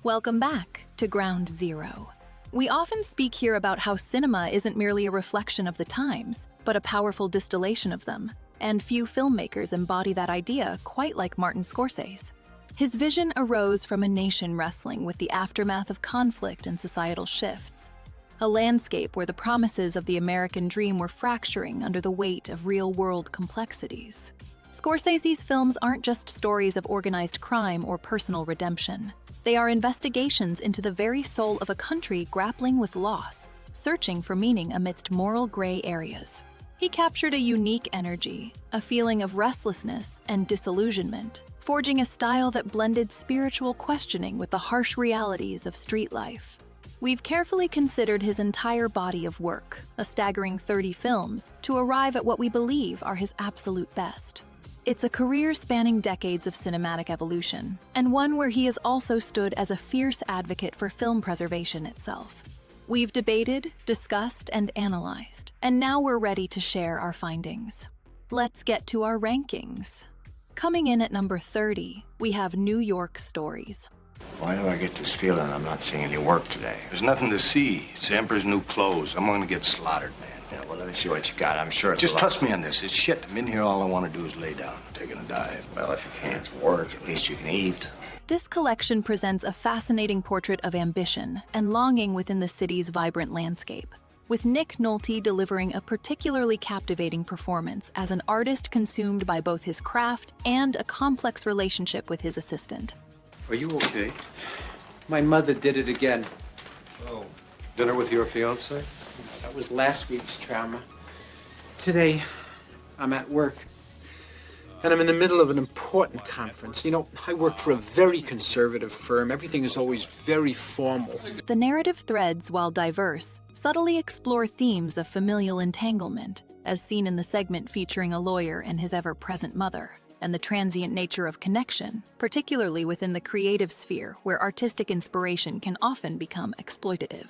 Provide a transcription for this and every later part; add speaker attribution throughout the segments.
Speaker 1: Welcome back to Ground Zero. We often speak here about how cinema isn't merely a reflection of the times, but a powerful distillation of them, and few filmmakers embody that idea quite like Martin Scorsese. His vision arose from a nation wrestling with the aftermath of conflict and societal shifts, a landscape where the promises of the American dream were fracturing under the weight of real-world complexities. Scorsese's films aren't just stories of organized crime or personal redemption. They are investigations into the very soul of a country grappling with loss, searching for meaning amidst moral gray areas. He captured a unique energy, a feeling of restlessness and disillusionment, forging a style that blended spiritual questioning with the harsh realities of street life. We've carefully considered his entire body of work, a staggering 30 films, to arrive at what we believe are his absolute best. It's a career spanning decades of cinematic evolution, and one where he has also stood as a fierce advocate for film preservation itself. We've debated, discussed, and analyzed, and now we're ready to share our findings. Let's get to our rankings. Coming in at number 30, we have New York Stories.
Speaker 2: Why do I get this feeling I'm not seeing any work today?
Speaker 3: There's nothing to see. It's the Emperor's new clothes. I'm gonna get slaughtered, man.
Speaker 2: Yeah, well, let me see what you got. I'm sure it's
Speaker 3: Just
Speaker 2: a lot.
Speaker 3: trust me on this. It's shit. I'm in here, all I want to do is lay down, taking a dive.
Speaker 2: Well, if you can't work, at least you can eat.
Speaker 1: This collection presents a fascinating portrait of ambition and longing within the city's vibrant landscape, with Nick Nolte delivering a particularly captivating performance as an artist consumed by both his craft and a complex relationship with his assistant.
Speaker 4: Are you okay?
Speaker 5: My mother did it again.
Speaker 4: Oh, dinner with your fiance?
Speaker 5: That was last week's trauma. Today, I'm at work. And I'm in the middle of an important conference. You know, I work for a very conservative firm. Everything is always very formal.
Speaker 1: The narrative threads, while diverse, subtly explore themes of familial entanglement, as seen in the segment featuring a lawyer and his ever-present mother, and the transient nature of connection, particularly within the creative sphere where artistic inspiration can often become exploitative.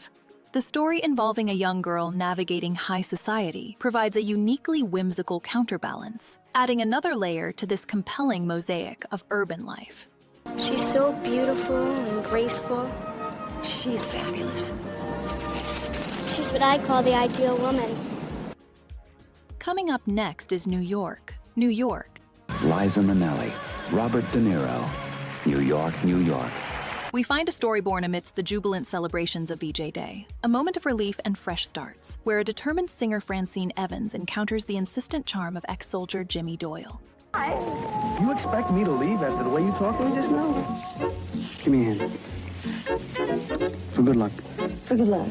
Speaker 1: The story involving a young girl navigating high society provides a uniquely whimsical counterbalance, adding another layer to this compelling mosaic of urban life.
Speaker 6: She's so beautiful and graceful.
Speaker 7: She's fabulous.
Speaker 6: She's what I call the ideal woman.
Speaker 1: Coming up next is New York. New York.
Speaker 8: Liza Minnelli, Robert De Niro, New York, New York.
Speaker 1: We find a story born amidst the jubilant celebrations of VJ Day, a moment of relief and fresh starts, where a determined singer Francine Evans encounters the insistent charm of ex-soldier Jimmy Doyle.
Speaker 8: You expect me to leave after the way you talked to me just now? Give me a hand. For good luck.
Speaker 7: For good luck.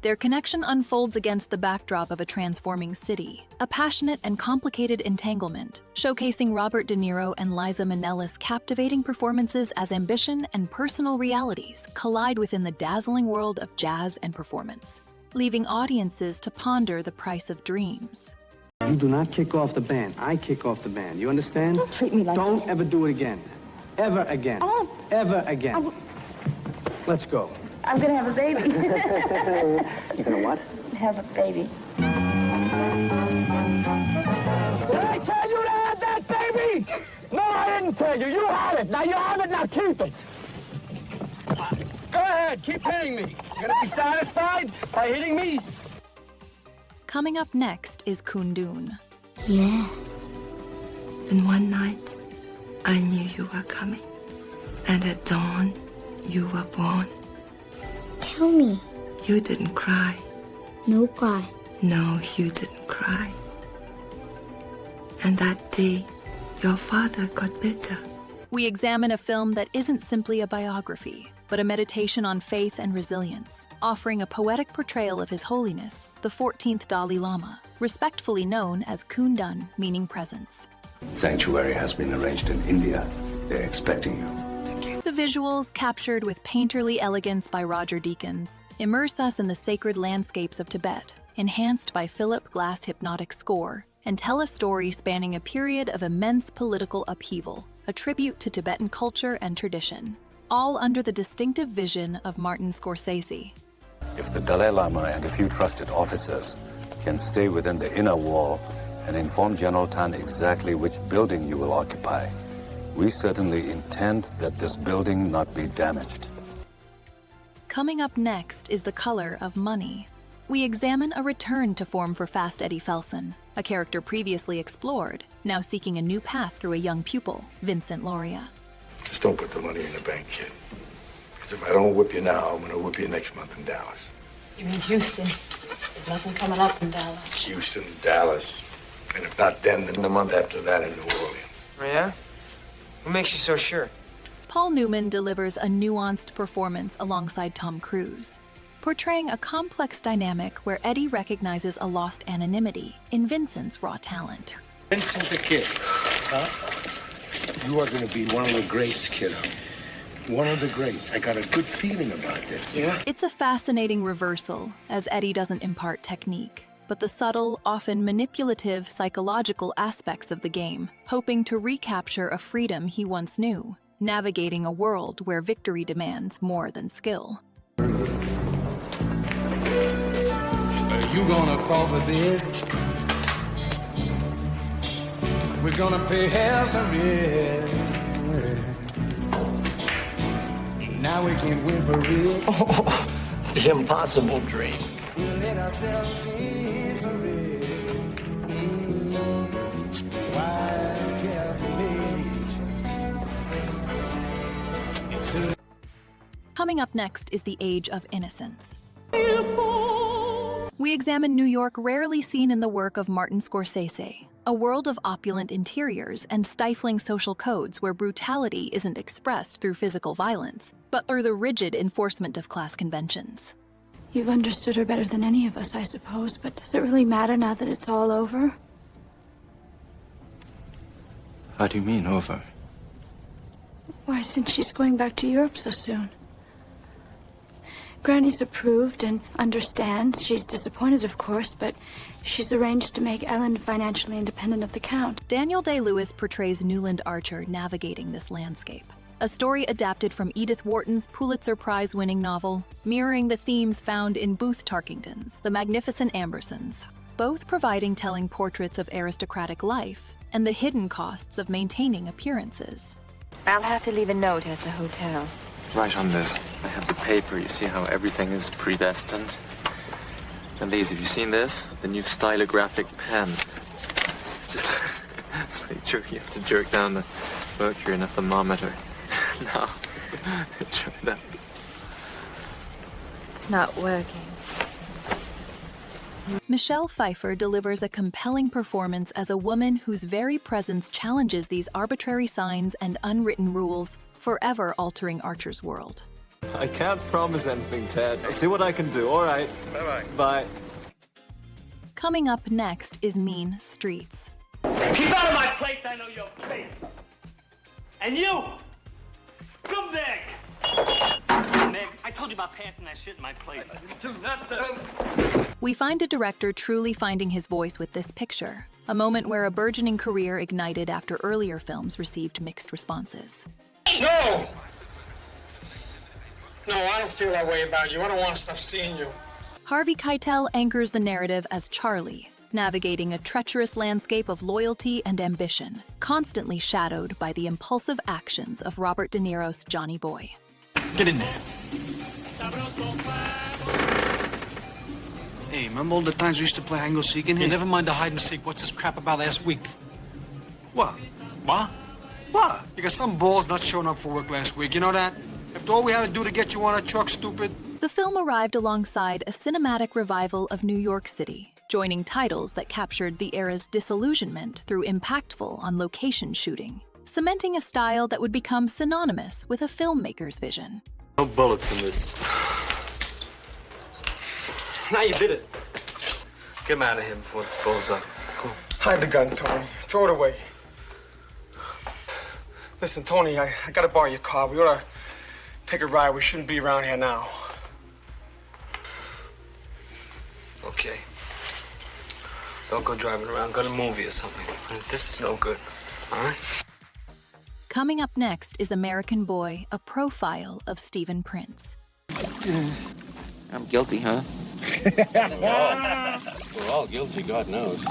Speaker 1: Their connection unfolds against the backdrop of a transforming city, a passionate and complicated entanglement, showcasing Robert De Niro and Liza Minnelli's captivating performances as ambition and personal realities collide within the dazzling world of jazz and performance, leaving audiences to ponder the price of dreams.
Speaker 8: You do not kick off the band. I kick off the band. You understand?
Speaker 7: Don't treat me like
Speaker 8: Don't
Speaker 7: that.
Speaker 8: ever do it again. Ever again.
Speaker 7: Oh.
Speaker 8: Ever again. Let's go.
Speaker 7: I'm gonna have a baby.
Speaker 8: You gonna what?
Speaker 7: Have a baby.
Speaker 8: Did I tell you to have that baby? No, I didn't tell you. You had it. Now you have it. Now keep it. Go ahead. Keep hitting me. You're gonna be satisfied by hitting me?
Speaker 1: Coming up next is Kundun.
Speaker 6: Yes.
Speaker 9: And one night, I knew you were coming. And at dawn, you were born.
Speaker 6: Tell me.
Speaker 9: You didn't cry.
Speaker 6: No cry.
Speaker 9: No, you didn't cry. And that day, your father got better.
Speaker 1: We examine a film that isn't simply a biography, but a meditation on faith and resilience, offering a poetic portrayal of His Holiness, the 14th Dalai Lama, respectfully known as Kundun, meaning presence.
Speaker 4: Sanctuary has been arranged in India. They're expecting you.
Speaker 1: The visuals, captured with painterly elegance by Roger Deakins, immerse us in the sacred landscapes of Tibet, enhanced by Philip Glass' hypnotic score, and tell a story spanning a period of immense political upheaval, a tribute to Tibetan culture and tradition, all under the distinctive vision of Martin Scorsese.
Speaker 10: If the Dalai Lama and a few trusted officers can stay within the inner wall and inform General Tan exactly which building you will occupy, we certainly intend that this building not be damaged.
Speaker 1: Coming up next is The Color of Money. We examine a return to form for Fast Eddie Felson, a character previously explored, now seeking a new path through a young pupil, Vincent Loria.
Speaker 4: Just don't put the money in the bank, kid. Because if I don't whip you now, I'm going to whip you next month in Dallas.
Speaker 11: You mean Houston? There's nothing coming up in Dallas.
Speaker 4: Houston, Dallas. And if not then the month after that in New Orleans.
Speaker 5: Oh, yeah? What makes you so sure?
Speaker 1: Paul Newman delivers a nuanced performance alongside Tom Cruise, portraying a complex dynamic where Eddie recognizes a lost anonymity in Vincent's raw talent.
Speaker 4: Vincent the Kid, huh? You are going to be one of the greats, kiddo. One of the greats. I got a good feeling about this.
Speaker 5: Yeah?
Speaker 1: It's a fascinating reversal, as Eddie doesn't impart technique, but the subtle, often manipulative psychological aspects of the game, hoping to recapture a freedom he once knew, navigating a world where victory demands more than skill.
Speaker 8: Are you gonna fall for this? We're gonna pay hell for it. Now we can win for real.
Speaker 3: Oh, the impossible dream.
Speaker 8: We'll let ourselves in for real. Why carefully?
Speaker 1: Coming up next is The Age of Innocence. We examine New York rarely seen in the work of Martin Scorsese, a world of opulent interiors and stifling social codes where brutality isn't expressed through physical violence, but through the rigid enforcement of class conventions.
Speaker 12: You've understood her better than any of us, I suppose, but does it really matter now that it's all over?
Speaker 3: How do you mean, over?
Speaker 12: Why, since she's going back to Europe so soon. Granny's approved and understands. She's disappointed, of course, but she's arranged to make Ellen financially independent of the Count.
Speaker 1: Daniel Day-Lewis portrays Newland Archer navigating this landscape. A story adapted from Edith Wharton's Pulitzer Prize-winning novel, mirroring the themes found in Booth Tarkington's The Magnificent Ambersons, both providing telling portraits of aristocratic life and the hidden costs of maintaining appearances.
Speaker 11: I'll have to leave a note at the hotel.
Speaker 13: Right on this. I have the paper. You see how everything is predestined? And these, have you seen this? The new stylographic pen. It's just it's like you have to jerk down the mercury in a thermometer. Now, try that.
Speaker 11: It's not working.
Speaker 1: Michelle Pfeiffer delivers a compelling performance as a woman whose very presence challenges these arbitrary signs and unwritten rules, forever altering Archer's world.
Speaker 13: I can't promise anything, Ted. I'll see what I can do. All right. Bye-bye. Bye.
Speaker 1: Coming up next is Mean Streets.
Speaker 8: Keep out of my place, I know your face. And you, scumbag! Meg, I told you about passing that shit in my place. Do nothing.
Speaker 1: We find a director truly finding his voice with this picture, a moment where a burgeoning career ignited after earlier films received mixed responses.
Speaker 14: No! No, I don't feel that way about you. I don't want to stop seeing you.
Speaker 1: Harvey Keitel anchors the narrative as Charlie, navigating a treacherous landscape of loyalty and ambition, constantly shadowed by the impulsive actions of Robert De Niro's Johnny Boy.
Speaker 14: Get in there. Hey, remember all the times we used to play hide and go seek in here? Hey, never mind the hide and seek. What's this crap about last week? What? What? What? You got some balls not showing up for work last week, you know that? After all we had to do to get you on a truck, stupid.
Speaker 1: The film arrived alongside a cinematic revival of New York City, joining titles that captured the era's disillusionment through impactful on-location shooting, cementing a style that would become synonymous with a filmmaker's vision.
Speaker 13: No bullets in this.
Speaker 14: Now you did it.
Speaker 13: Get him out of here before this blows up. Cool.
Speaker 14: Hide the gun, Tony. Throw it away. Listen, Tony, I gotta borrow your car. We ought to take a ride. We shouldn't be around here now. Okay. Don't go driving around. Go to a movie or something. This is no good. All right?
Speaker 1: Coming up next is American Boy, a profile of Stephen Prince.
Speaker 15: I'm guilty, huh?
Speaker 3: We're all guilty, God knows.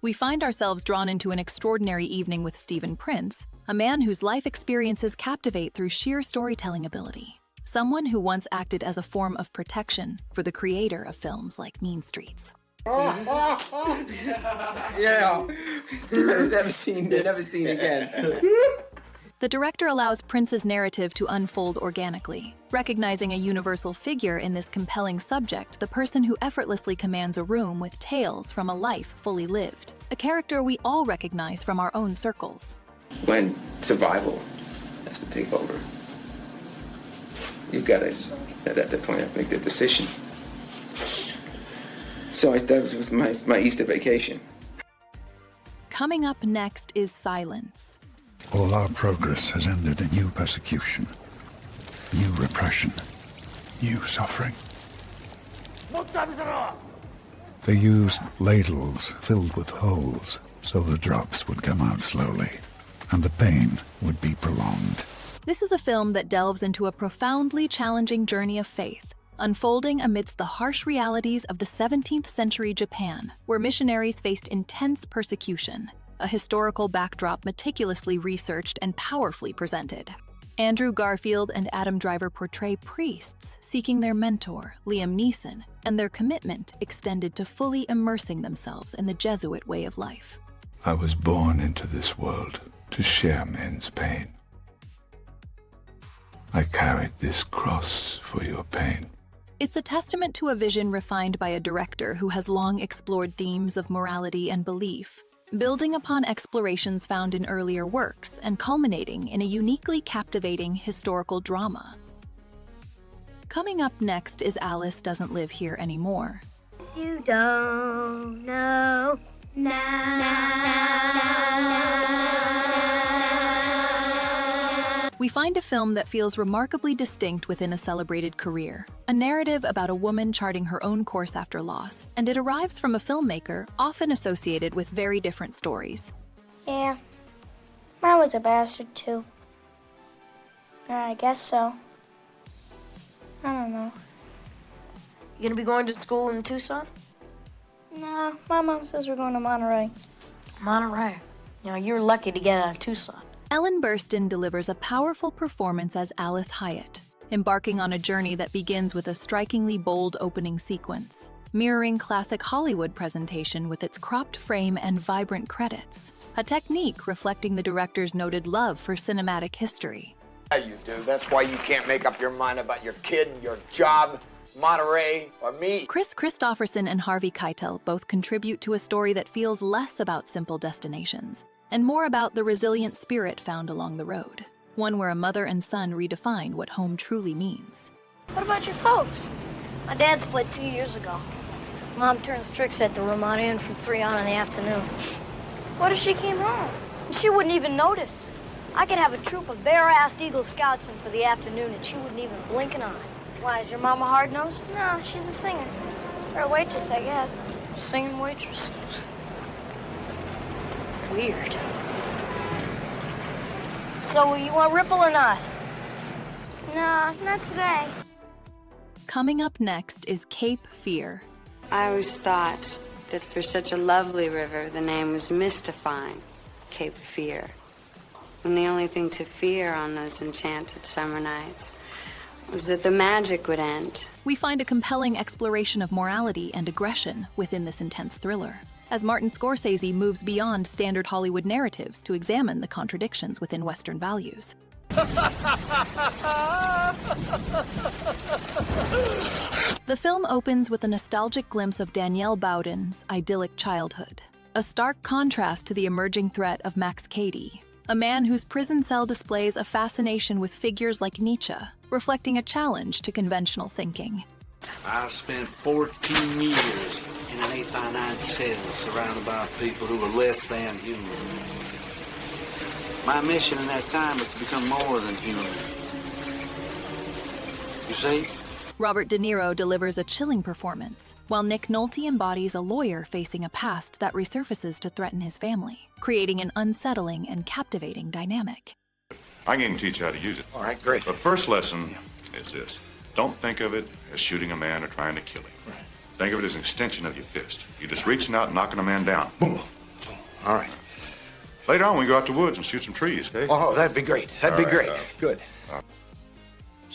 Speaker 1: We find ourselves drawn into an extraordinary evening with Stephen Prince, a man whose life experiences captivate through sheer storytelling ability. someone who once acted as a form of protection for the creator of films like Mean Streets.
Speaker 15: Yeah. Never seen again.
Speaker 1: The director allows Prince's narrative to unfold organically, recognizing a universal figure in this compelling subject, the person who effortlessly commands a room with tales from a life fully lived, a character we all recognize from our own circles.
Speaker 15: When survival has to take over, you've got to, at that point, have to make the decision. So that was my Easter vacation.
Speaker 1: Coming up next is Silence.
Speaker 16: All our progress has ended in new persecution, new repression, new suffering. They used ladles filled with holes so the drops would come out slowly, and the pain would be prolonged.
Speaker 1: This is a film that delves into a profoundly challenging journey of faith, unfolding amidst the harsh realities of the 17th century Japan, where missionaries faced intense persecution, a historical backdrop meticulously researched and powerfully presented. Andrew Garfield and Adam Driver portray priests seeking their mentor, Liam Neeson, and their commitment extended to fully immersing themselves in the Jesuit way of life.
Speaker 16: I was born into this world to share men's pain. I carried this cross for your pain.
Speaker 1: It's a testament to a vision refined by a director who has long explored themes of morality and belief, building upon explorations found in earlier works and culminating in a uniquely captivating historical drama. Coming up next is Alice Doesn't Live Here Anymore.
Speaker 6: You don't know
Speaker 1: We find a film that feels remarkably distinct within a celebrated career, a narrative about a woman charting her own course after loss, and it arrives from a filmmaker often associated with very different stories.
Speaker 6: Yeah, mine was a bastard too. I guess so. I don't know.
Speaker 7: You gonna be going to school in Tucson?
Speaker 6: No, my mom says we're going to Monterey.
Speaker 7: Monterey. You know, you're lucky to get out of Tucson.
Speaker 1: Ellen Burstyn delivers a powerful performance as Alice Hyatt, embarking on a journey that begins with a strikingly bold opening sequence, mirroring classic Hollywood presentation with its cropped frame and vibrant credits, a technique reflecting the director's noted love for cinematic history.
Speaker 17: Yeah, you do. That's why you can't make up your mind about your kid, your job, Monterey, or me.
Speaker 1: Chris Christopherson and Harvey Keitel both contribute to a story that feels less about simple destinations and more about the resilient spirit found along the road, one where a mother and son redefine what home truly means.
Speaker 6: What about your folks? My dad split 2 years ago. Mom turns tricks at the Ramada Inn from 3 on in the afternoon. What if she came home? She wouldn't even notice. I could have a troop of bare-assed Eagle Scouts in for the afternoon and she wouldn't even blink an eye. Why, is your mama hard-nosed? No, she's a singer. Or a waitress, I guess. A singing waitress. Weird. So, you want Ripple or not? No, not today.
Speaker 1: Coming up next is Cape Fear.
Speaker 18: I always thought that for such a lovely river, the name was mystifying, Cape Fear. And the only thing to fear on those enchanted summer nights was that the magic would end.
Speaker 1: We find a compelling exploration of morality and aggression within this intense thriller, as Martin Scorsese moves beyond standard Hollywood narratives to examine the contradictions within Western values. The film opens with a nostalgic glimpse of Danielle Bowden's idyllic childhood, a stark contrast to the emerging threat of Max Cady, a man whose prison cell displays a fascination with figures like Nietzsche, reflecting a challenge to conventional thinking.
Speaker 19: I spent 14 years in an 8x9 cell surrounded by people who were less than human. My mission in that time was to become more than human. You see?
Speaker 1: Robert De Niro delivers a chilling performance, while Nick Nolte embodies a lawyer facing a past that resurfaces to threaten his family, creating an unsettling and captivating dynamic.
Speaker 20: I can teach you how to use it.
Speaker 3: All right, great.
Speaker 20: The first lesson is this. Don't think of it as shooting a man or trying to kill him.
Speaker 3: Right.
Speaker 20: Think of it as an extension of your fist. You're just reaching out and knocking a man down.
Speaker 3: Boom, boom. All right.
Speaker 20: Later on, we go out to the woods and shoot some trees, okay?
Speaker 3: Oh, that'd be great. That'd be great. Good.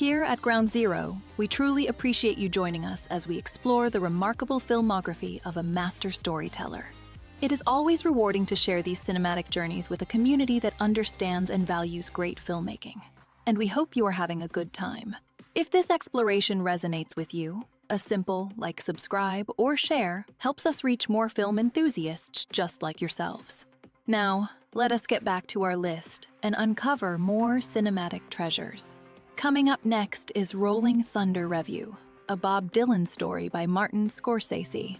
Speaker 1: Here at Ground Zero, we truly appreciate you joining us as we explore the remarkable filmography of a master storyteller. It is always rewarding to share these cinematic journeys with a community that understands and values great filmmaking. And we hope you are having a good time. If this exploration resonates with you, a simple like, subscribe, or share helps us reach more film enthusiasts just like yourselves. Now, let us get back to our list and uncover more cinematic treasures. Coming up next is Rolling Thunder Revue, a Bob Dylan story by Martin Scorsese.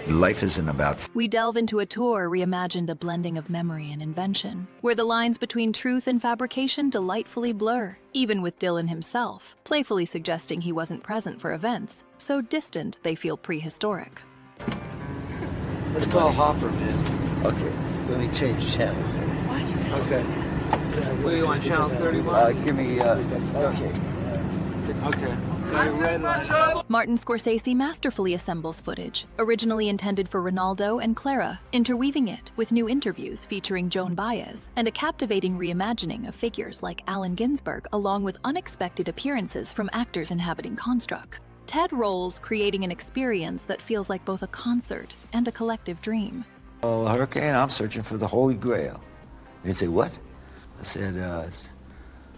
Speaker 21: Life isn't about...
Speaker 1: We delve into a tour reimagined a blending of memory and invention, where the lines between truth and fabrication delightfully blur, even with Dylan himself, playfully suggesting he wasn't present for events, so distant they feel prehistoric.
Speaker 3: Let's call Hopper, man. Okay, let me change channels. Okay.
Speaker 5: What do you want, channel 31?
Speaker 3: Give me, okay.
Speaker 5: Okay.
Speaker 1: Martin Scorsese masterfully assembles footage, originally intended for Ronaldo and Clara, interweaving it with new interviews featuring Joan Baez and a captivating reimagining of figures like Allen Ginsberg, along with unexpected appearances from actors inhabiting Construct. Ted rolls, creating an experience that feels like both a concert and a collective dream.
Speaker 21: Oh, Hurricane, I'm searching for the Holy Grail. And he'd say, what? I said,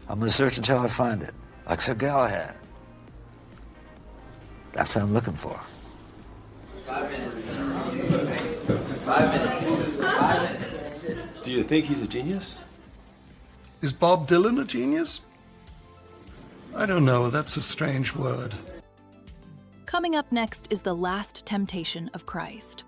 Speaker 21: I'm going to search until I find it. Like Sir Galahad. That's what I'm looking for.
Speaker 22: 5 minutes. 5 minutes. 5 minutes.
Speaker 23: Do you think he's a genius?
Speaker 4: Is Bob Dylan a genius? I don't know. That's a strange word.
Speaker 1: Coming up next is The Last Temptation of Christ.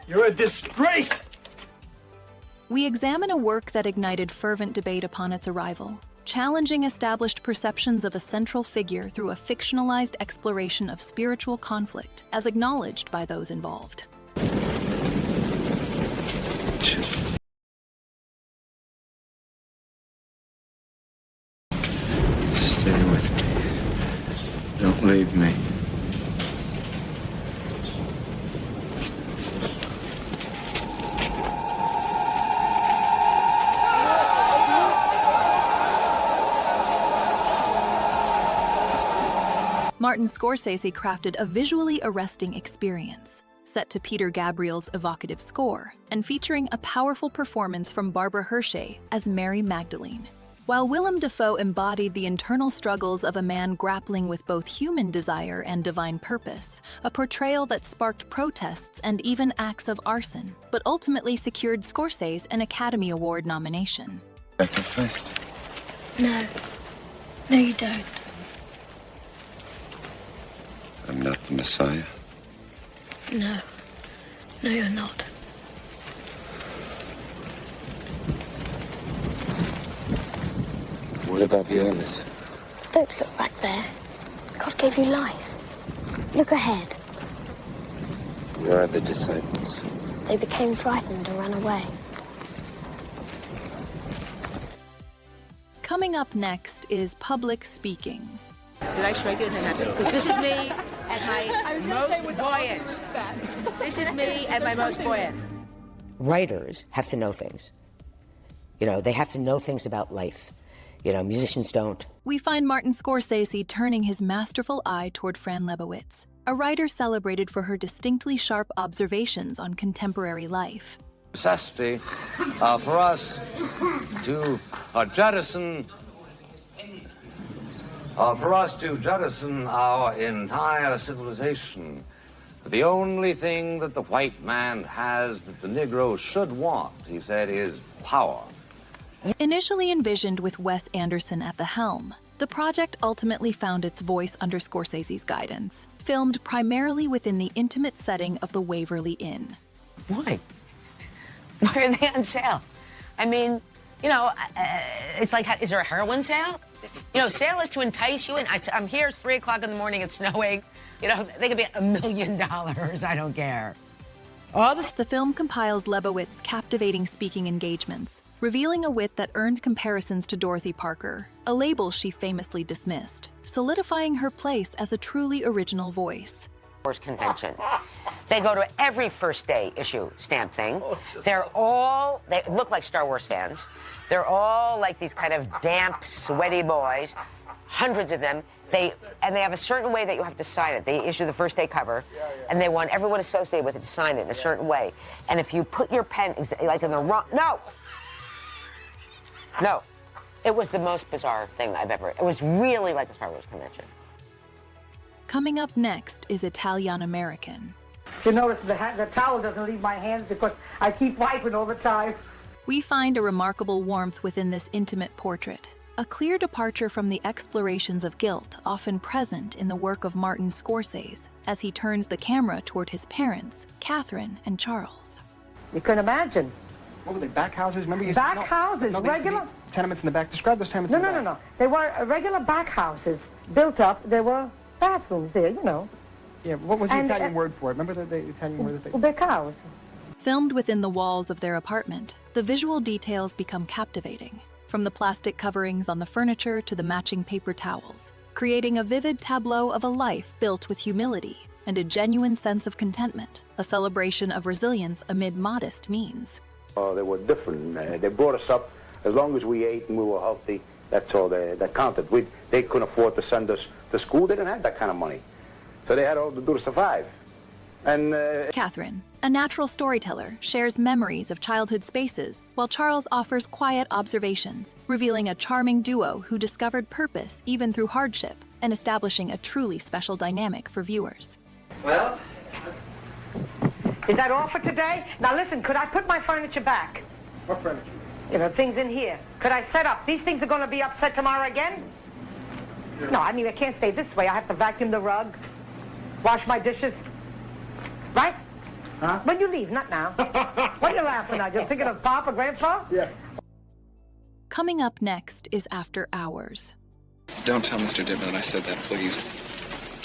Speaker 23: You're a disgrace!
Speaker 1: We examine a work that ignited fervent debate upon its arrival, challenging established perceptions of a central figure through a fictionalized exploration of spiritual conflict, as acknowledged by those involved.
Speaker 15: Stay with me. Don't leave me.
Speaker 1: Martin Scorsese crafted a visually arresting experience, set to Peter Gabriel's evocative score, and featuring a powerful performance from Barbara Hershey as Mary Magdalene. While Willem Dafoe embodied the internal struggles of a man grappling with both human desire and divine purpose, a portrayal that sparked protests and even acts of arson, but ultimately secured Scorsese an Academy Award nomination.
Speaker 15: Becca first.
Speaker 6: No. No, you don't.
Speaker 15: I'm not the Messiah.
Speaker 6: No. No, you're not.
Speaker 15: What about the others?
Speaker 6: Don't look back there. God gave you life. Look ahead.
Speaker 15: Where are the disciples?
Speaker 6: They became frightened and ran away.
Speaker 1: Coming up next is public speaking.
Speaker 24: Did I strike it? Because this is me at my most buoyant. This is me at my most buoyant.
Speaker 25: Writers have to know things. You know, they have to know things about life. You know, musicians don't.
Speaker 1: We find Martin Scorsese turning his masterful eye toward Fran Lebowitz, a writer celebrated for her distinctly sharp observations on contemporary life.
Speaker 26: Necessity for us to jettison our entire civilization. The only thing that the white man has that the Negro should want, he said, is power.
Speaker 1: Initially envisioned with Wes Anderson at the helm, the project ultimately found its voice under Scorsese's guidance, filmed primarily within the intimate setting of the Waverly Inn.
Speaker 24: Why? Why are they on sale? I mean, you know, it's like, is there a heroin sale? You know, sale is to entice you in. I'm here, it's 3 o'clock in the morning, it's snowing. You know, they could be $1 million, I don't care.
Speaker 1: The film compiles Lebowitz's captivating speaking engagements, revealing a wit that earned comparisons to Dorothy Parker, a label she famously dismissed, solidifying her place as a truly original voice.
Speaker 24: Wars convention. They go to every first day issue stamp thing. They look like Star Wars fans. They're all like these kind of damp, sweaty boys, hundreds of them. They have a certain way that you have to sign it. They issue the first day cover, and they want everyone associated with it to sign it in a certain way. And if you put your pen like in the wrong, no, it was the most bizarre thing I've ever. It was really like a Star Wars convention.
Speaker 1: Coming up next is Italianamerican.
Speaker 2: You notice the towel doesn't leave my hands because I keep wiping all the time.
Speaker 1: We find a remarkable warmth within this intimate portrait, a clear departure from the explorations of guilt often present in the work of Martin Scorsese as he turns the camera toward his parents, Catherine and Charles.
Speaker 2: You can imagine.
Speaker 8: What were they, back houses? Remember you
Speaker 2: back houses,
Speaker 8: no,
Speaker 2: regular...
Speaker 8: Tenements in the back. Describe those tenements in the back.
Speaker 2: No. They were regular back houses built up. There were bathrooms there, you know.
Speaker 8: Yeah, what was the Italian word for it? Remember the Italian word that they...
Speaker 2: Back
Speaker 1: Filmed within the walls of their apartment, the visual details become captivating, from the plastic coverings on the furniture to the matching paper towels, creating a vivid tableau of a life built with humility and a genuine sense of contentment, a celebration of resilience amid modest means.
Speaker 9: Oh, they were different. They brought us up. As long as we ate and we were healthy, that's all that counted. They couldn't afford to send us to school. They didn't have that kind of money. So they had all to do to survive. And
Speaker 1: Catherine, a natural storyteller, shares memories of childhood spaces, while Charles offers quiet observations, revealing a charming duo who discovered purpose even through hardship and establishing a truly special dynamic for viewers.
Speaker 2: Well, is that all for today? Now listen, could I put my furniture back?
Speaker 8: What furniture?
Speaker 2: You know, things in here. Could I set up? These things are going to be upset tomorrow again? No, I mean, I can't stay this way. I have to vacuum the rug, wash my dishes. Right?
Speaker 8: Huh?
Speaker 2: When you leave, not now. What are you laughing at? You're thinking of Pop or Grandpa?
Speaker 8: Yeah.
Speaker 1: Coming up next is After Hours.
Speaker 10: Don't tell Mr. Dibben that I said that, please.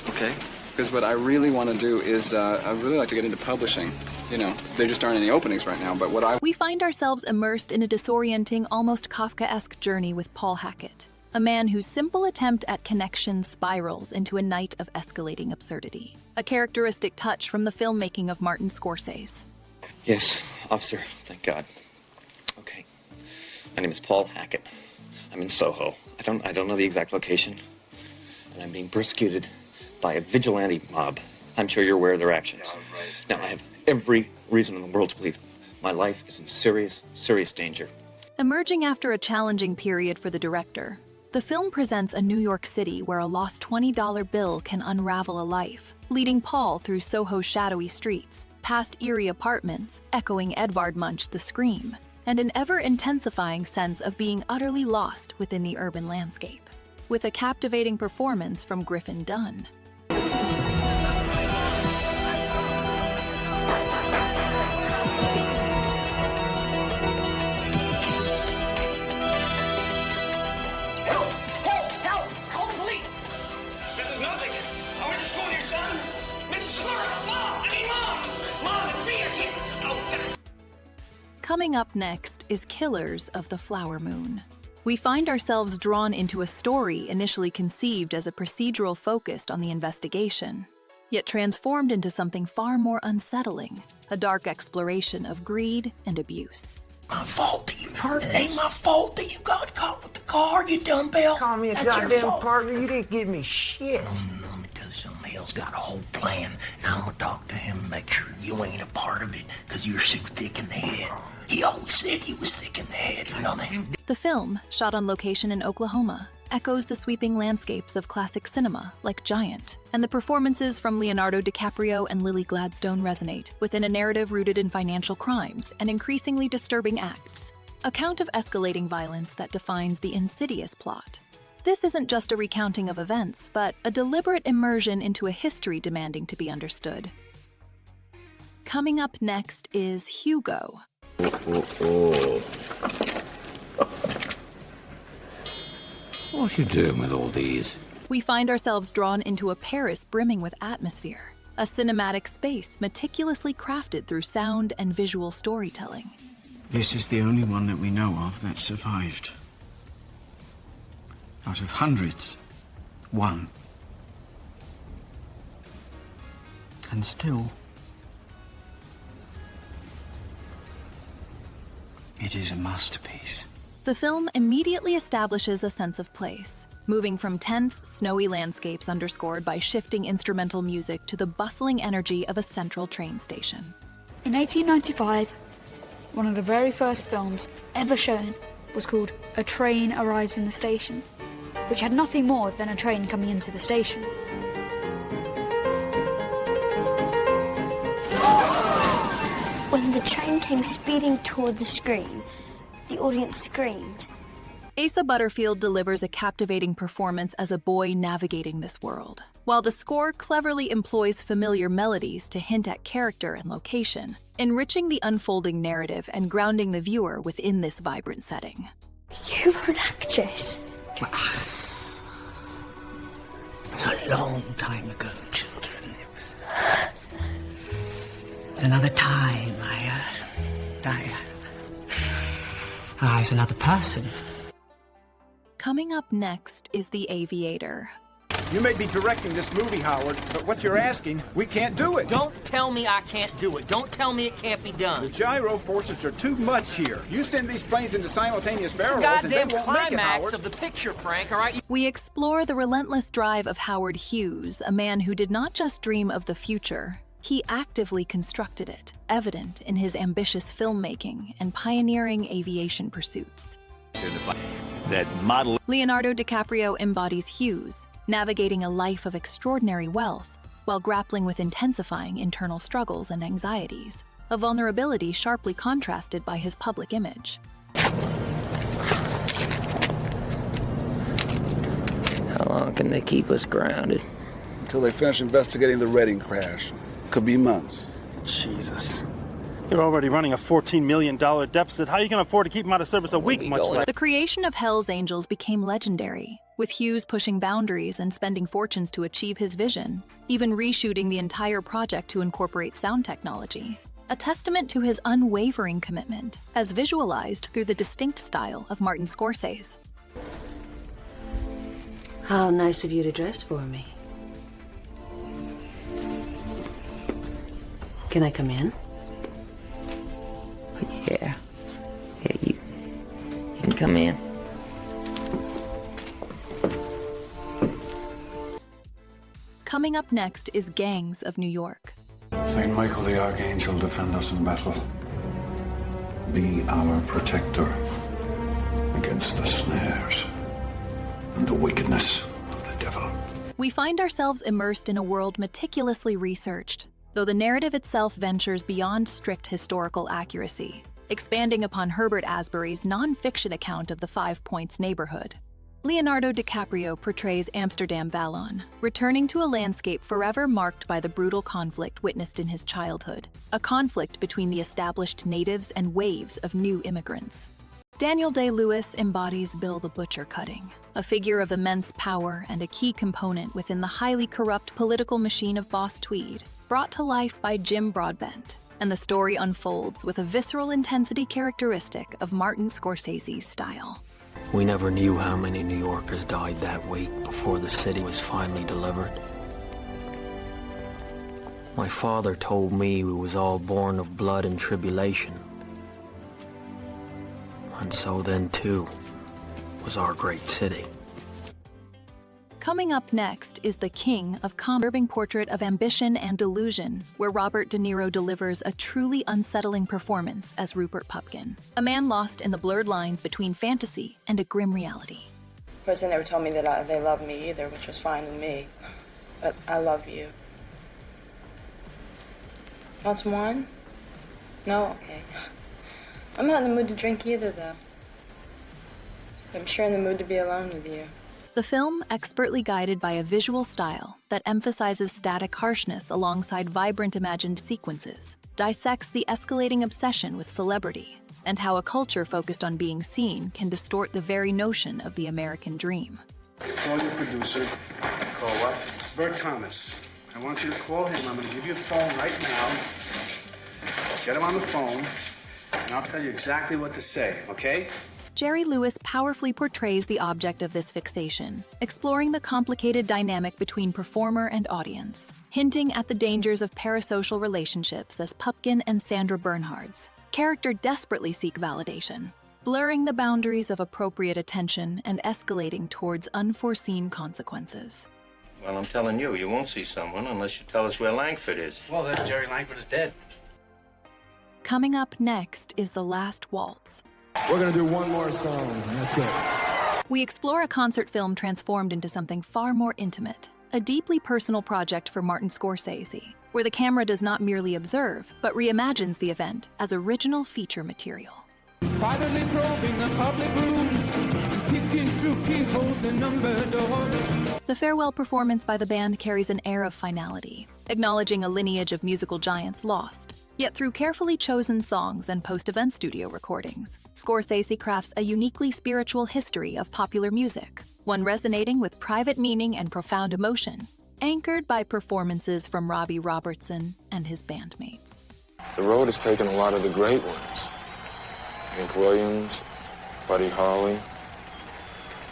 Speaker 11: Okay.
Speaker 10: Because what I really want to do is, I'd really like to get into publishing. You know, there just aren't any openings right now, but
Speaker 1: We find ourselves immersed in a disorienting, almost Kafkaesque journey with Paul Hackett, a man whose simple attempt at connection spirals into a night of escalating absurdity, a characteristic touch from the filmmaking of Martin Scorsese.
Speaker 12: Yes, officer, thank God. Okay. My name is Paul Hackett. I'm in Soho. I don't know the exact location, and I'm being persecuted by a vigilante mob. I'm sure you're aware of their actions. Now, I have every reason in the world to believe my life is in serious, serious danger.
Speaker 1: Emerging after a challenging period for the director, the film presents a New York City where a lost $20 bill can unravel a life, leading Paul through Soho's shadowy streets, past eerie apartments, echoing Edvard Munch's The Scream, and an ever-intensifying sense of being utterly lost within the urban landscape, with a captivating performance from Griffin Dunne. Coming up next is Killers of the Flower Moon. We find ourselves drawn into a story initially conceived as a procedural focused on the investigation, yet transformed into something far more unsettling, a dark exploration of greed and abuse.
Speaker 27: My fault that you It ain't my fault that you got caught with the car, you dumbbell.
Speaker 2: Call me a
Speaker 27: That's your
Speaker 2: goddamn
Speaker 27: fault.
Speaker 2: partner. You didn't give me shit.
Speaker 27: Let me tell you something. Hell's got a whole plan, and I'm gonna talk to him and make sure you ain't a part of it, because you're so thick in the head. He always said he was thick in the head, you know that?
Speaker 1: The film, shot on location in Oklahoma, echoes the sweeping landscapes of classic cinema, like Giant, and the performances from Leonardo DiCaprio and Lily Gladstone resonate within a narrative rooted in financial crimes and increasingly disturbing acts, a count of escalating violence that defines the insidious plot. This isn't just a recounting of events, but a deliberate immersion into a history demanding to be understood. Coming up next is Hugo.
Speaker 27: What you doing with all these?
Speaker 1: We find ourselves drawn into a Paris brimming with atmosphere, a cinematic space meticulously crafted through sound and visual storytelling.
Speaker 28: This is the only one that we know of that survived. Out of hundreds, one. And still, it is a masterpiece.
Speaker 1: The film immediately establishes a sense of place, moving from tense, snowy landscapes underscored by shifting instrumental music to the bustling energy of a central train station.
Speaker 7: In 1895, one of the very first films ever shown was called A Train Arrives in the Station, which had nothing more than a train coming into the station.
Speaker 11: When the train came speeding toward the screen, the audience screamed.
Speaker 1: Asa Butterfield delivers a captivating performance as a boy navigating this world, while the score cleverly employs familiar melodies to hint at character and location, enriching the unfolding narrative and grounding the viewer within this vibrant setting.
Speaker 11: You were an actress.
Speaker 27: A long time ago, children. It was another time. I was another person.
Speaker 1: Coming up next is The Aviator.
Speaker 23: You may be directing this movie, Howard, but what you're asking, we can't do it.
Speaker 13: Don't tell me I can't do it. Don't tell me it can't be done.
Speaker 23: The gyro forces are too much here. You send these planes into simultaneous barrels and they
Speaker 13: Goddamn
Speaker 23: won't make it,
Speaker 13: climax
Speaker 23: Howard.
Speaker 13: of the picture, Frank, all right?
Speaker 1: We explore the relentless drive of Howard Hughes, a man who did not just dream of the future, he actively constructed it, evident in his ambitious filmmaking and pioneering aviation pursuits.
Speaker 14: That model.
Speaker 1: Leonardo DiCaprio embodies Hughes, navigating a life of extraordinary wealth while grappling with intensifying internal struggles and anxieties, a vulnerability sharply contrasted by his public image.
Speaker 16: How long can they keep us grounded?
Speaker 17: Until they finish investigating the Reading crash. Could be months.
Speaker 23: Jesus. You're already running a $14 million deficit. How are you going to afford to keep them out of service a week, much less?
Speaker 1: The creation of Hell's Angels became legendary, with Hughes pushing boundaries and spending fortunes to achieve his vision, even reshooting the entire project to incorporate sound technology. A testament to his unwavering commitment, as visualized through the distinct style of Martin Scorsese.
Speaker 18: How nice of you to dress for me. Can I come in?
Speaker 16: Yeah, you can come in.
Speaker 1: Coming up next is Gangs of New York.
Speaker 19: Saint Michael the Archangel, defend us in battle. Be our protector against the snares and the wickedness of the devil.
Speaker 1: We find ourselves immersed in a world meticulously researched, though the narrative itself ventures beyond strict historical accuracy, expanding upon Herbert Asbury's non-fiction account of the 5 Points neighborhood. Leonardo DiCaprio portrays Amsterdam Vallon, returning to a landscape forever marked by the brutal conflict witnessed in his childhood, a conflict between the established natives and waves of new immigrants. Daniel Day-Lewis embodies Bill the Butcher Cutting, a figure of immense power and a key component within the highly corrupt political machine of Boss Tweed, brought to life by Jim Broadbent, and the story unfolds with a visceral intensity characteristic of Martin Scorsese's style.
Speaker 27: We never knew how many New Yorkers died that week before the city was finally delivered. My father told me we was all born of blood and tribulation. And so then, too, was our great city.
Speaker 1: Coming up next is The King of Comedy portrait of ambition and delusion, where Robert De Niro delivers a truly unsettling performance as Rupert Pupkin, a man lost in the blurred lines between fantasy and a grim reality.
Speaker 29: Of course, they never told me that they loved me either, which was fine with me. But I love you. Want some wine? No? Okay. I'm not in the mood to drink either, though. I'm sure in the mood to be alone with you.
Speaker 1: The film, expertly guided by a visual style that emphasizes static harshness alongside vibrant imagined sequences, dissects the escalating obsession with celebrity and how a culture focused on being seen can distort the very notion of the American dream.
Speaker 23: Call your producer. Call what? Bert Thomas. I want you to call him. I'm going to give you a phone right now. Get him on the phone, and I'll tell you exactly what to say, okay?
Speaker 1: Jerry Lewis powerfully portrays the object of this fixation, exploring the complicated dynamic between performer and audience, hinting at the dangers of parasocial relationships as Pupkin and Sandra Bernhard's character desperately seek validation, blurring the boundaries of appropriate attention and escalating towards unforeseen consequences.
Speaker 3: Well, I'm telling you, you won't see someone unless you tell us where Langford is.
Speaker 23: Well, then Jerry Langford is dead.
Speaker 1: Coming up next is The Last Waltz.
Speaker 4: We're gonna do one more song, and that's it.
Speaker 1: We explore a concert film transformed into something far more intimate, a deeply personal project for Martin Scorsese, where the camera does not merely observe, but reimagines the event as original feature material.
Speaker 5: Privately probing the public rooms, peeking through keyholes and numbered doors.
Speaker 1: The farewell performance by the band carries an air of finality, acknowledging a lineage of musical giants lost. Yet through carefully chosen songs and post-event studio recordings, Scorsese crafts a uniquely spiritual history of popular music, one resonating with private meaning and profound emotion, anchored by performances from Robbie Robertson and his bandmates.
Speaker 6: The road has taken a lot of the great ones. Hank Williams, Buddy Holly,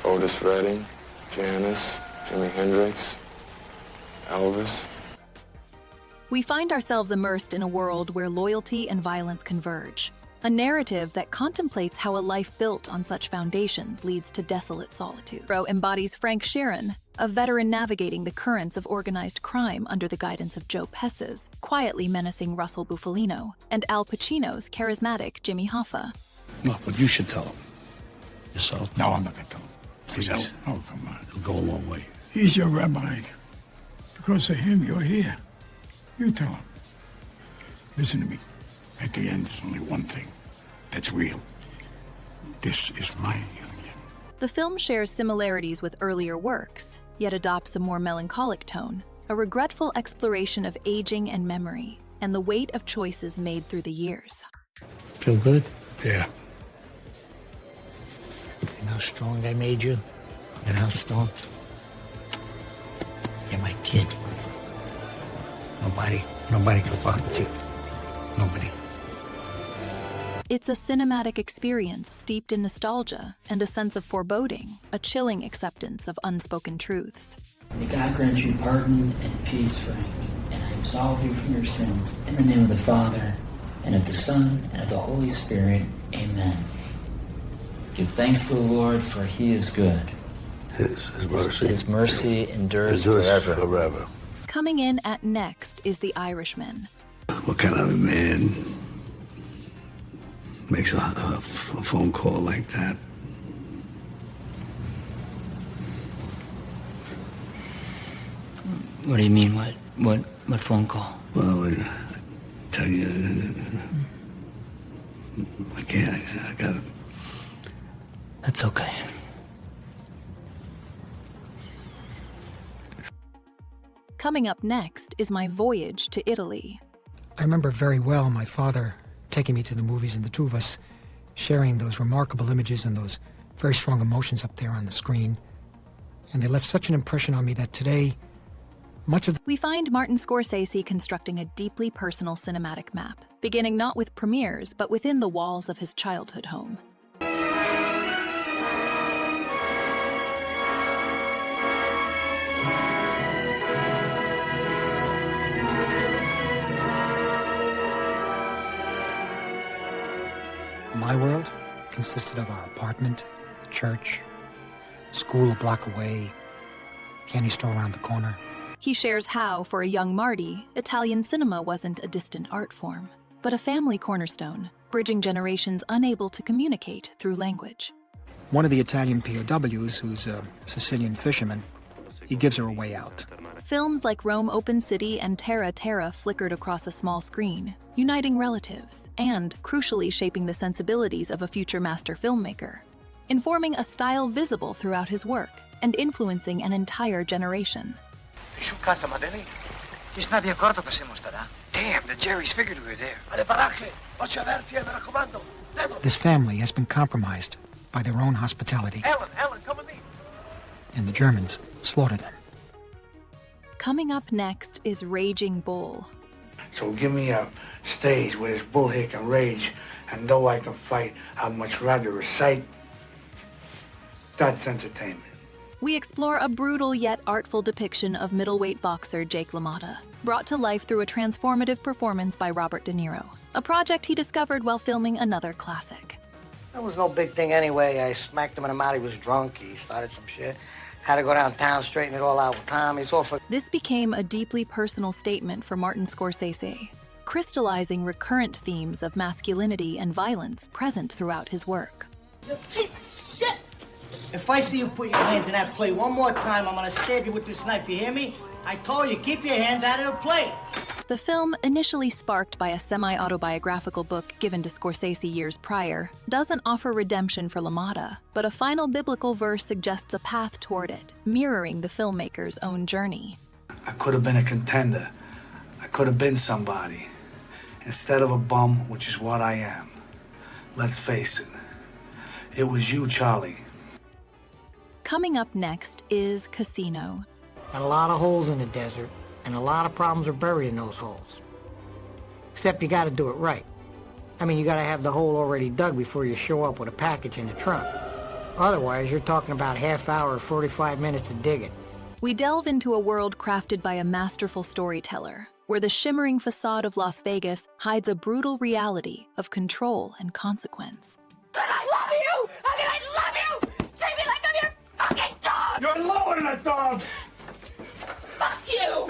Speaker 6: Otis Redding, Janis, Jimi Hendrix, Elvis.
Speaker 1: We find ourselves immersed in a world where loyalty and violence converge, a narrative that contemplates how a life built on such foundations leads to desolate solitude. Ro embodies Frank Sheeran, a veteran navigating the currents of organized crime under the guidance of Joe Pesci's quietly menacing Russell Bufalino, and Al Pacino's charismatic Jimmy Hoffa.
Speaker 19: Look, but you should tell him. Yourself?
Speaker 15: No, I'm not going to tell him.
Speaker 19: Please.
Speaker 15: Oh, come on.
Speaker 19: It'll go a long way.
Speaker 15: He's your rabbi. Because of him, you're here. You tell him. Listen to me. At the end, there's only one thing that's real. This is my union.
Speaker 1: The film shares similarities with earlier works, yet adopts a more melancholic tone, a regretful exploration of aging and memory, and the weight of choices made through the years.
Speaker 15: Feel good?
Speaker 27: Yeah. And how strong I made you? And how strong? You're my kid. Nobody can fuck with you. Nobody.
Speaker 1: It's a cinematic experience steeped in nostalgia and a sense of foreboding, a chilling acceptance of unspoken truths.
Speaker 20: May God grant you pardon and peace, Frank, and I absolve you from your sins. In the name of the Father, and of the Son, and of the Holy Spirit. Amen. Give thanks to the Lord, for he is good. His mercy endures forever.
Speaker 1: Coming in at next is The Irishman.
Speaker 19: What kind of a man makes a phone call like that?
Speaker 20: What do you mean? What phone call?
Speaker 19: Well, I tell you, I can't. I gotta.
Speaker 20: That's okay.
Speaker 1: Coming up next is My Voyage to Italy.
Speaker 21: I remember very well my father taking me to the movies and the two of us sharing those remarkable images and those very strong emotions up there on the screen. And they left such an impression on me that today,
Speaker 1: we find Martin Scorsese constructing a deeply personal cinematic map, beginning not with premieres, but within the walls of his childhood home.
Speaker 21: My world consisted of our apartment, the church, school a block away, the candy store around the corner.
Speaker 1: He shares how, for a young Marty, Italian cinema wasn't a distant art form, but a family cornerstone, bridging generations unable to communicate through language.
Speaker 21: One of the Italian POWs, who's a Sicilian fisherman, he gives her a way out.
Speaker 1: Films like Rome Open City and Terra Terra flickered across a small screen, uniting relatives and, crucially, shaping the sensibilities of a future master filmmaker, informing a style visible throughout his work and influencing an entire generation.
Speaker 20: Damn, the Jerry's figured we were there.
Speaker 21: This family has been compromised by their own hospitality.
Speaker 20: Ellen, come with me.
Speaker 21: And the Germans slaughter them.
Speaker 1: Coming up next is Raging Bull.
Speaker 15: So give me a stage where this bull here can rage, and though I can fight, I'd much rather recite
Speaker 23: That's entertainment.
Speaker 1: We explore a brutal yet artful depiction of middleweight boxer Jake LaMotta, brought to life through a transformative performance by Robert De Niro, a project he discovered while filming another classic.
Speaker 2: That was no big thing anyway. I smacked him in the mouth. He was drunk. He started some shit. Had to go downtown, straighten it all out with Tom. He's all for...
Speaker 1: This became a deeply personal statement for Martin Scorsese, crystallizing recurrent themes of masculinity and violence present throughout his work.
Speaker 2: You piece of shit! If I see you put your hands in that plate one more time, I'm gonna stab you with this knife, you hear me? I told you, keep your hands out of the plate!
Speaker 1: The film, initially sparked by a semi-autobiographical book given to Scorsese years prior, doesn't offer redemption for LaMotta, but a final biblical verse suggests a path toward it, mirroring the filmmaker's own journey.
Speaker 23: I could have been a contender. I could have been somebody. Instead of a bum, which is what I am. Let's face it. It was you, Charlie.
Speaker 1: Coming up next is Casino.
Speaker 8: Got a lot of holes in the desert, and a lot of problems are buried in those holes. Except you gotta do it right. I mean, you gotta have the hole already dug before you show up with a package in the trunk. Otherwise, you're talking about half hour or 45 minutes to dig it.
Speaker 1: We delve into a world crafted by a masterful storyteller, where the shimmering facade of Las Vegas hides a brutal reality of control and consequence.
Speaker 5: Can I love you? How can I love you? Treat me like I'm your fucking dog!
Speaker 23: You're lower than a dog!
Speaker 5: Fuck you!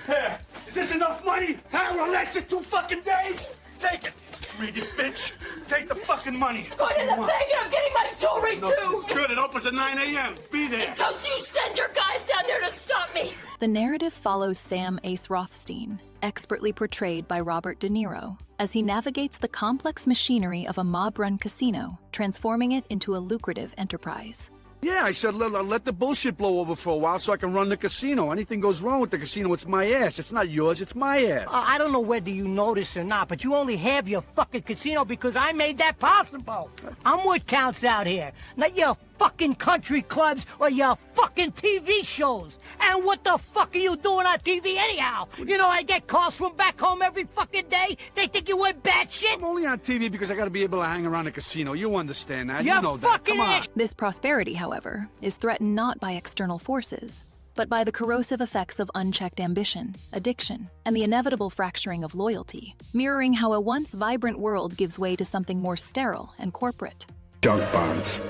Speaker 23: Here. Is this enough money? Huh? We'll last you 2 fucking days? Take it. Read it, bitch. Take the fucking money.
Speaker 5: Going to the bank and I'm getting my jewelry too!
Speaker 23: Good, it opens at 9 a.m. Be there.
Speaker 5: And don't you send your guys down there to stop me!
Speaker 1: The narrative follows Sam Ace Rothstein, expertly portrayed by Robert De Niro, as he navigates the complex machinery of a mob-run casino, transforming it into a lucrative enterprise.
Speaker 17: Yeah, I said let the bullshit blow over for a while so I can run the casino. Anything goes wrong with the casino, it's my ass. It's not yours, it's my ass.
Speaker 8: I don't know whether you know this or not, but you only have your fucking casino because I made that possible. I'm what counts out here, not your fucking country clubs or your fucking TV shows. And what the fuck are you doing on TV anyhow? You know, I get calls from back home every fucking day. They think you went batshit.
Speaker 17: I'm only on TV because I gotta be able to hang around the casino. You understand that.
Speaker 8: You're
Speaker 17: you know that. Come on.
Speaker 1: This prosperity, however, is threatened not by external forces, but by the corrosive effects of unchecked ambition, addiction, and the inevitable fracturing of loyalty, mirroring how a once vibrant world gives way to something more sterile and corporate.
Speaker 17: Junk bonds.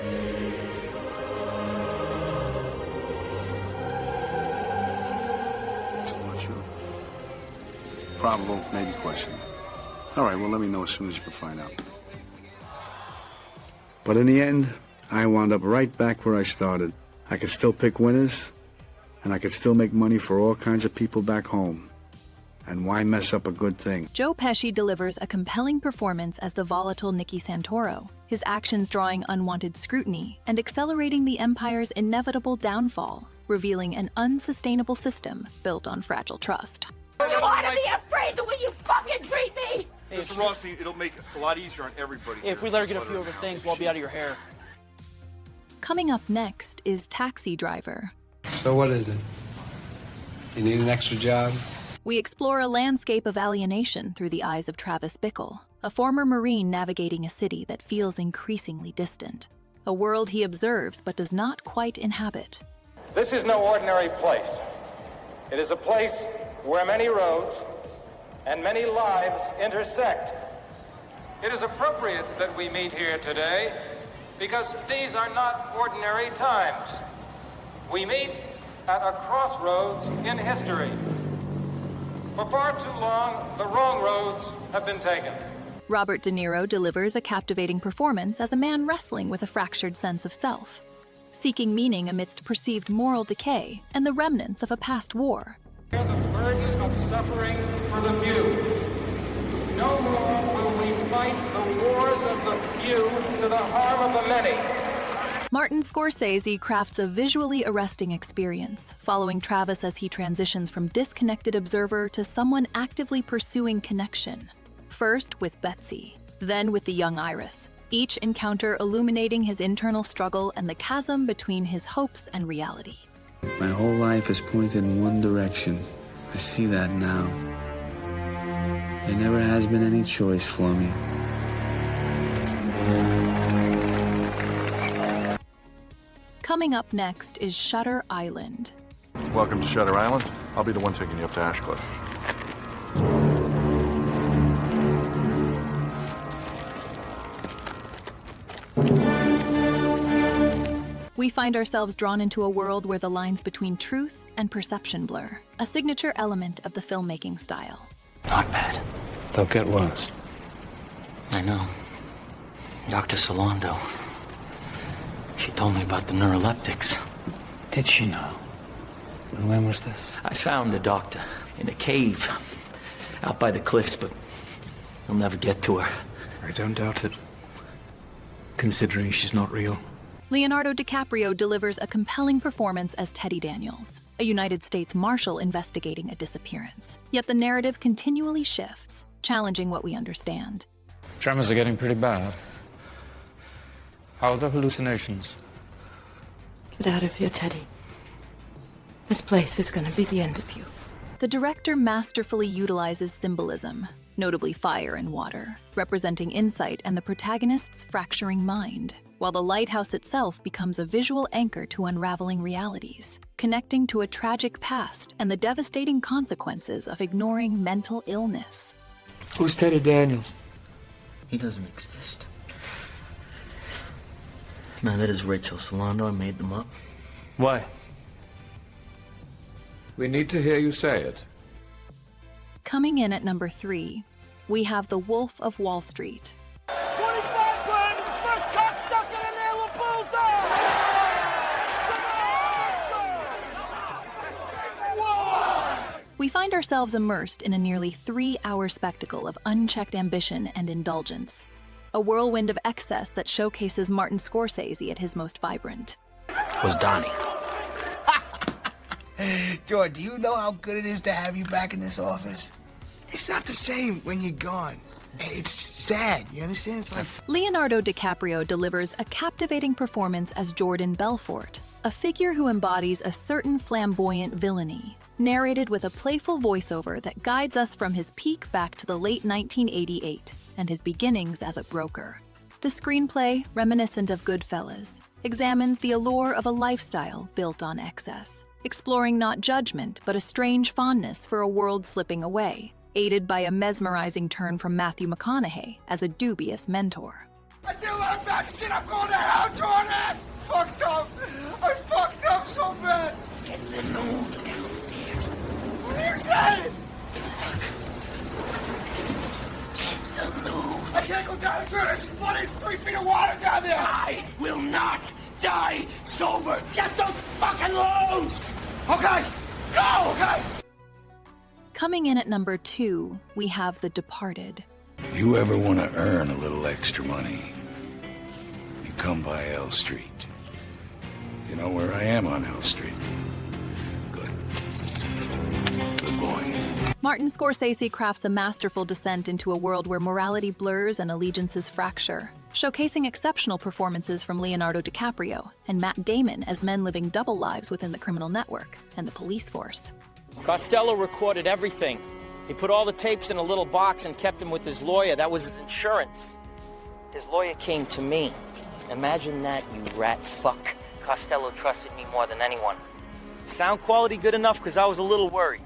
Speaker 17: Probable, maybe questionable. All right, well, let me know as soon as you can find out. But in the end, I wound up right back where I started. I could still pick winners, and I could still make money for all kinds of people back home. And why mess up a good thing?
Speaker 1: Joe Pesci delivers a compelling performance as the volatile Nicky Santoro, his actions drawing unwanted scrutiny and accelerating the Empire's inevitable downfall, revealing an unsustainable system built on fragile trust.
Speaker 5: You ought to be afraid the way you fucking treat me!
Speaker 9: Mr. Rothstein, it'll make it a lot easier on everybody.
Speaker 10: If we let her get a few other things, we'll be out of your hair.
Speaker 1: Coming up next is Taxi Driver.
Speaker 12: So what is it? You need an extra job?
Speaker 1: We explore a landscape of alienation through the eyes of Travis Bickle, a former Marine navigating a city that feels increasingly distant. A world he observes but does not quite inhabit.
Speaker 22: This is no ordinary place. It is a place where many roads and many lives intersect. It is appropriate that we meet here today because these are not ordinary times. We meet at a crossroads in history. For far too long, the wrong roads have been taken.
Speaker 1: Robert De Niro delivers a captivating performance as a man wrestling with a fractured sense of self, seeking meaning amidst perceived moral decay and the remnants of a past war.
Speaker 22: The burden of suffering for the few. No more will we fight the wars of the few to the harm of the many.
Speaker 1: Martin Scorsese crafts a visually arresting experience, following Travis as he transitions from disconnected observer to someone actively pursuing connection. First with Betsy, then with the young Iris, each encounter illuminating his internal struggle and the chasm between his hopes and reality.
Speaker 24: My whole life is pointed in one direction. I see that now. There never has been any choice for me.
Speaker 1: Coming up next is Shutter Island.
Speaker 7: Welcome to Shutter Island. I'll be the one taking you up to Ashcliff.
Speaker 1: We find ourselves drawn into a world where the lines between truth and perception blur, a signature element of the filmmaking style.
Speaker 27: Not bad.
Speaker 12: They'll get worse.
Speaker 27: I know. Dr. Solando. She told me about the neuroleptics.
Speaker 12: Did she know? And when was this?
Speaker 27: I found the doctor in a cave out by the cliffs, but he'll never get to her.
Speaker 12: I don't doubt it. Considering she's not real.
Speaker 1: Leonardo DiCaprio delivers a compelling performance as Teddy Daniels, a United States Marshal investigating a disappearance. Yet the narrative continually shifts, challenging what we understand.
Speaker 12: Tremors are getting pretty bad. How are the hallucinations?
Speaker 11: Get out of here, Teddy. This place is gonna be the end of you.
Speaker 1: The director masterfully utilizes symbolism, notably fire and water, representing insight and the protagonist's fracturing mind, while the lighthouse itself becomes a visual anchor to unraveling realities, connecting to a tragic past and the devastating consequences of ignoring mental illness.
Speaker 12: Who's Teddy Daniels?
Speaker 27: He doesn't exist. Neither does Rachel Solando. I made them up.
Speaker 12: Why?
Speaker 13: We need to hear you say it.
Speaker 1: Coming in at number 3, we have The Wolf of Wall Street.
Speaker 5: 25 grand for the first cocksucker to nail a bullseye!
Speaker 1: We find ourselves immersed in a nearly 3-hour spectacle of unchecked ambition and indulgence. A whirlwind of excess that showcases Martin Scorsese at his most vibrant.
Speaker 27: Was Donnie.
Speaker 14: George, do you know how good it is to have you back in this office? It's not the same when you're gone. It's sad, you understand? It's like...
Speaker 1: Leonardo DiCaprio delivers a captivating performance as Jordan Belfort, a figure who embodies a certain flamboyant villainy, narrated with a playful voiceover that guides us from his peak back to the late 1988 and his beginnings as a broker. The screenplay, reminiscent of GoodFellas, examines the allure of a lifestyle built on excess, exploring not judgment but a strange fondness for a world slipping away, aided by a mesmerizing turn from Matthew McConaughey as a dubious mentor.
Speaker 14: I did a lot of bad shit. I'm going to hell, Jordan! Fucked up! I fucked up so bad!
Speaker 27: Get the notes downstairs.
Speaker 14: What are you saying? I can't go down through this flooding. It's 3 feet of water down there.
Speaker 27: I will not die sober. Get those fucking loads!
Speaker 14: Okay, go! Okay.
Speaker 1: Coming in at number 2, we have The Departed.
Speaker 15: You ever want to earn a little extra money, you come by L Street. You know where I am on L Street. Good boy.
Speaker 1: Martin Scorsese crafts a masterful descent into a world where morality blurs and allegiances fracture, showcasing exceptional performances from Leonardo DiCaprio and Matt Damon as men living double lives within the criminal network and the police force.
Speaker 10: Costello recorded everything. He put all the tapes in a little box and kept them with his lawyer. That was his insurance. His lawyer came to me. Imagine that, you rat fuck. Costello trusted me more than anyone. Sound quality good enough because I was a little worried.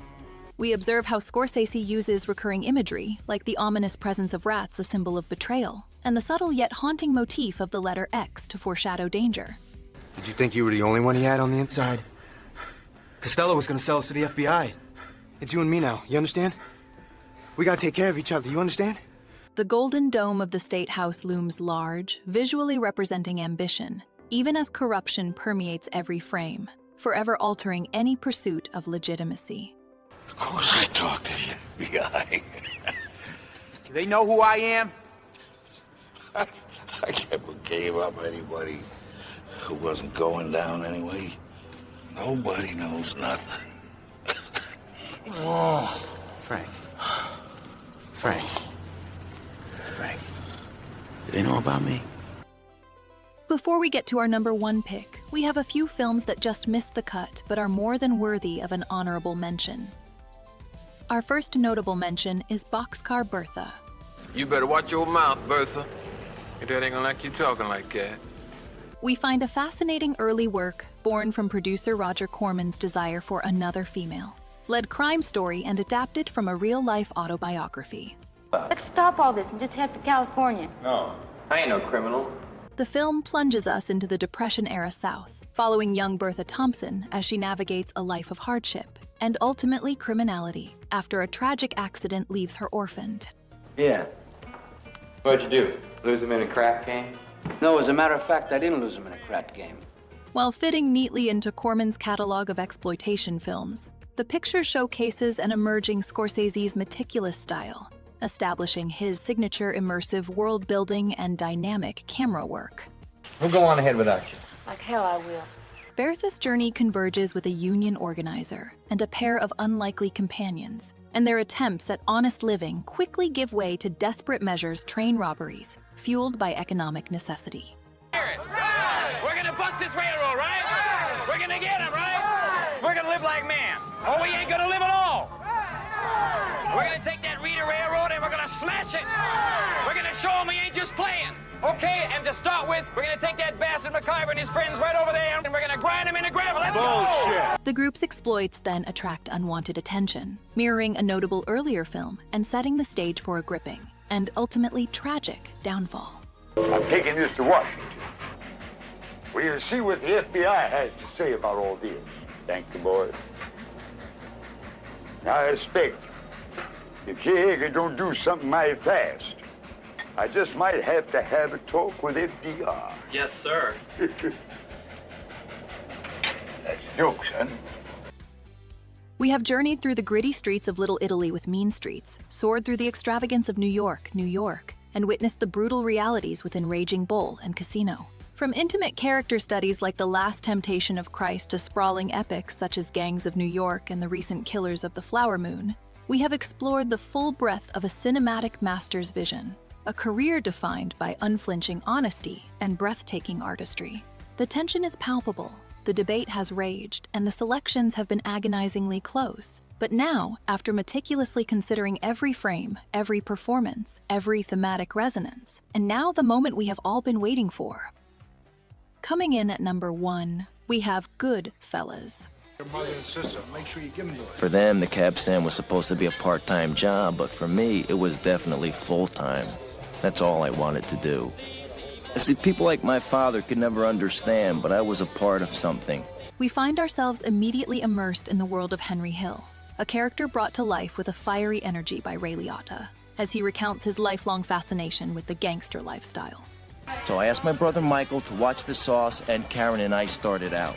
Speaker 1: We observe how Scorsese uses recurring imagery, like the ominous presence of rats, a symbol of betrayal, and the subtle yet haunting motif of the letter X to foreshadow danger.
Speaker 16: Did you think you were the only one he had on the inside? Costello was gonna sell us to the FBI. It's you and me now, you understand? We gotta take care of each other, you understand?
Speaker 1: The golden dome of the State House looms large, visually representing ambition, even as corruption permeates every frame, forever altering any pursuit of legitimacy.
Speaker 15: Of course I talked to the FBI.
Speaker 16: Do they know who I am?
Speaker 15: I never gave up anybody who wasn't going down anyway. Nobody knows nothing.
Speaker 16: Oh, Frank.
Speaker 15: Do they know about me?
Speaker 1: Before we get to our number 1 pick, we have a few films that just missed the cut but are more than worthy of an honorable mention. Our first notable mention is Boxcar Bertha.
Speaker 18: You better watch your mouth, Bertha. Your dad ain't gonna like you talking like that.
Speaker 1: we find a fascinating early work born from producer Roger Corman's desire for another female, led crime story and adapted from a real-life autobiography.
Speaker 3: Let's stop all this and just head for California.
Speaker 4: No, I ain't no criminal.
Speaker 1: The film plunges us into the Depression-era South, following young Bertha Thompson as she navigates a life of hardship and ultimately criminality after a tragic accident leaves her orphaned.
Speaker 4: Yeah. What'd you do? Lose him in a crap game?
Speaker 6: No, as a matter of fact, I didn't lose him in a crap game.
Speaker 1: While fitting neatly into Corman's catalog of exploitation films, the picture showcases an emerging Scorsese's meticulous style, establishing his signature immersive world-building and dynamic camera work.
Speaker 4: We'll go on ahead without you.
Speaker 3: Like hell I will.
Speaker 1: Bertha's journey converges with a union organizer and a pair of unlikely companions, and their attempts at honest living quickly give way to desperate measures train robberies, fueled by economic necessity.
Speaker 18: We're gonna bust this railroad, right? We're gonna get him, right? We're gonna live like men. Oh, we ain't gonna live at all. We're gonna take that Reader Railroad and we're gonna smash it. We're gonna show them we ain't just playing. Okay, and to start with, we're gonna take that bastard McIver and his friends right over there and we're gonna grind them into gravel. Let's go!
Speaker 1: The group's exploits then attract unwanted attention, mirroring a notable earlier film and setting the stage for a gripping and ultimately tragic downfall.
Speaker 19: I'm taking this to Washington. We'll see what the FBI has to say about all this. Thank you, boys. Now, I expect if J. Hager don't do something mighty fast, I just might have to have a talk with FDR.
Speaker 4: Yes, sir.
Speaker 19: That's a joke, son.
Speaker 1: We have journeyed through the gritty streets of Little Italy with Mean Streets, soared through the extravagance of New York, and witnessed the brutal realities within Raging Bull and Casino. From intimate character studies like The Last Temptation of Christ to sprawling epics such as Gangs of New York and the recent Killers of the Flower Moon, we have explored the full breadth of a cinematic master's vision, a career defined by unflinching honesty and breathtaking artistry. The tension is palpable, the debate has raged, and the selections have been agonizingly close. But now, after meticulously considering every frame, every performance, every thematic resonance, and now the moment we have all been waiting for. Coming in at number 1, we have GoodFellas.
Speaker 25: Your mother and sister, make sure you give them to us.
Speaker 10: For them, the cab stand was supposed to be a part-time job, but for me, it was definitely full-time. That's all I wanted to do. See, people like my father could never understand, but I was a part of something.
Speaker 1: We find ourselves immediately immersed in the world of Henry Hill, a character brought to life with a fiery energy by Ray Liotta, as he recounts his lifelong fascination with the gangster lifestyle.
Speaker 10: So I asked my brother Michael to watch The Sauce, and Karen and I started out.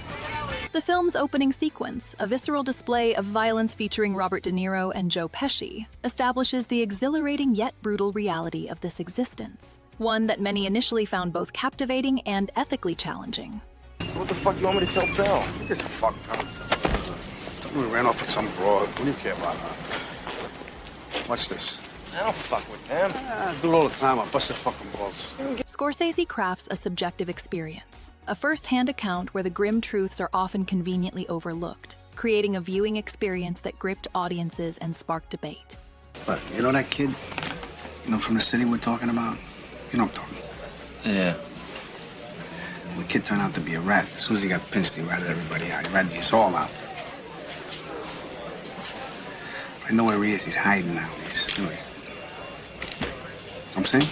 Speaker 1: The film's opening sequence, a visceral display of violence featuring Robert De Niro and Joe Pesci, establishes the exhilarating yet brutal reality of this existence, one that many initially found both captivating and ethically challenging.
Speaker 25: So what the fuck you want me to tell Bill? He gets fucked up. We ran off with some broad. What do you care about her? Watch this.
Speaker 4: I don't fuck with them.
Speaker 25: I do it all the time. I bust their fucking balls.
Speaker 1: Scorsese crafts a subjective experience, a first-hand account where the grim truths are often conveniently overlooked, creating a viewing experience that gripped audiences and sparked debate.
Speaker 23: But you know that kid, from the city we're talking about? You know what I'm talking about.
Speaker 10: Yeah.
Speaker 23: The kid turned out to be a rat. As soon as he got pinched, he ratted everybody out. He ratted us all out. I know where he is. He's hiding now. I'm saying?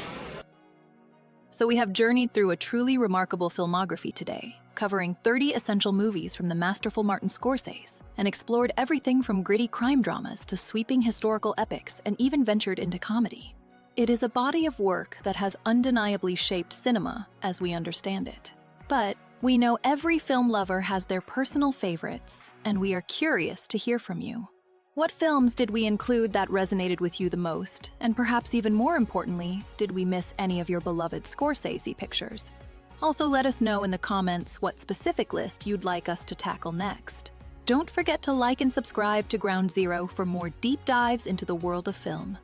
Speaker 1: So we have journeyed through a truly remarkable filmography today, covering 30 essential movies from the masterful Martin Scorsese, and explored everything from gritty crime dramas to sweeping historical epics and even ventured into comedy. It is a body of work that has undeniably shaped cinema as we understand it. But we know every film lover has their personal favorites, and we are curious to hear from you. What films did we include that resonated with you the most? And perhaps even more importantly, did we miss any of your beloved Scorsese pictures? Also, let us know in the comments what specific list you'd like us to tackle next. Don't forget to like and subscribe to Ground Zero for more deep dives into the world of film.